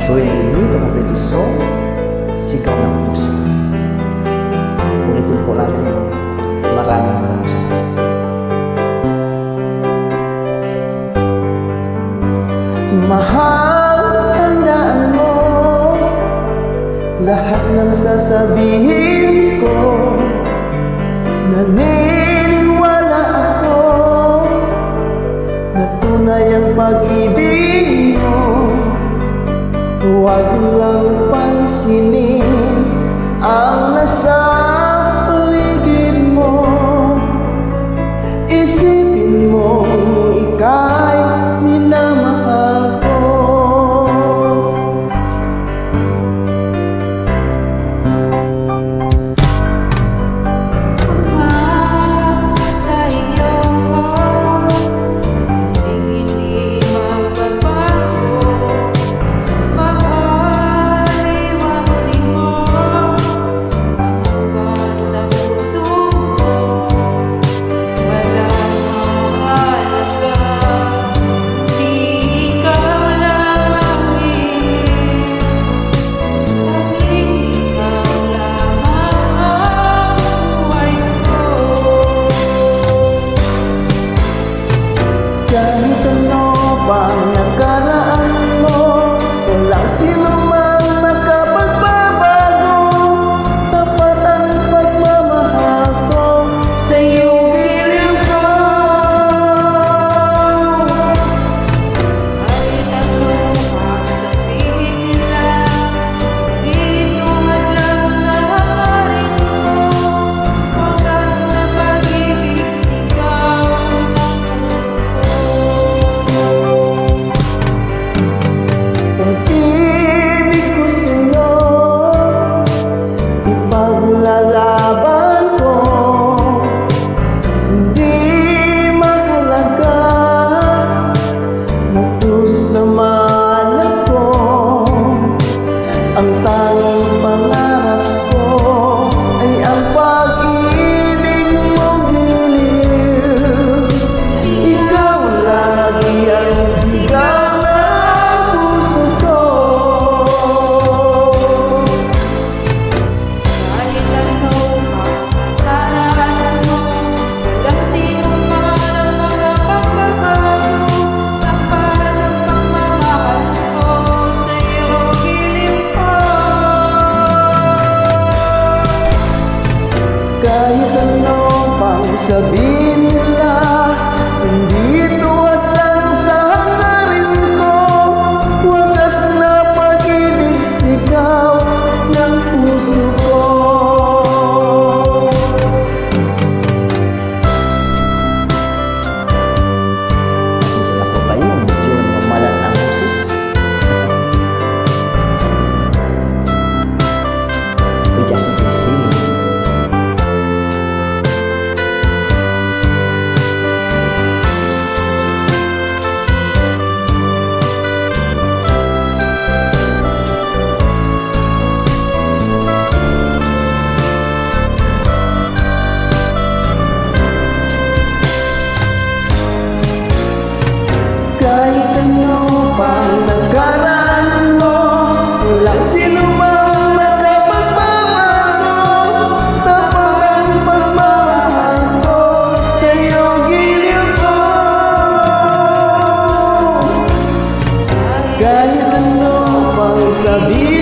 Tuwing dito na pediso, sigaw ng puso. Ulitin po natin. Maraming salamat. Mahal, tandaan mo lahat ng sasabihin ko. Naniniwala ako na tunay ang pag-ibig mo. Huwag lang pansinin ang nasa paligid mo. Isipin mo ika'y minamahal ko. Pangako sa iyo, hindi magbabago. Mahaliwang simo, hanggang sa puso ko. Walang mahalaga, di ikaw lang ang hihingin. Tanging ikaw lamang ang buhay ko. Kahit ano pang nakaraan mo, walang sino man nakapagbabago. Tapat ang pagmamahal ko Sa iyong piling ko, kahit anong pagsabihin nila, di tunad lang sa hangarin ko. Wagas na pag-ibig, sigaw ng puso ko. pag-ibig ko sa'yo, ipaglalaban ko. Hindi mahalaga matus naman ako. Ang tanging pangarap ko ay ang pag-ibig mong giliw. Ikaw lagi ang sigaw ng puso ko. Kahit ano ang nakaraan mo, walang sino man ang makapagbabago. Tapat ang pagmamahal ko sa iyong giliw ko. Kahit ano pang sabihin nila, hindi tuwad lang sa hangarin ko. Wagas na pag-ibig, sigaw ng puso ko. Asis na po kayo, medyo mamalat ang boses. We just need to sing. Kahit ano pang nakaraan mo, walang sino mang nakapagbabago. Tapat ang pagmamahal ko sa iyong giliw ko. Kahit ano pang sabihin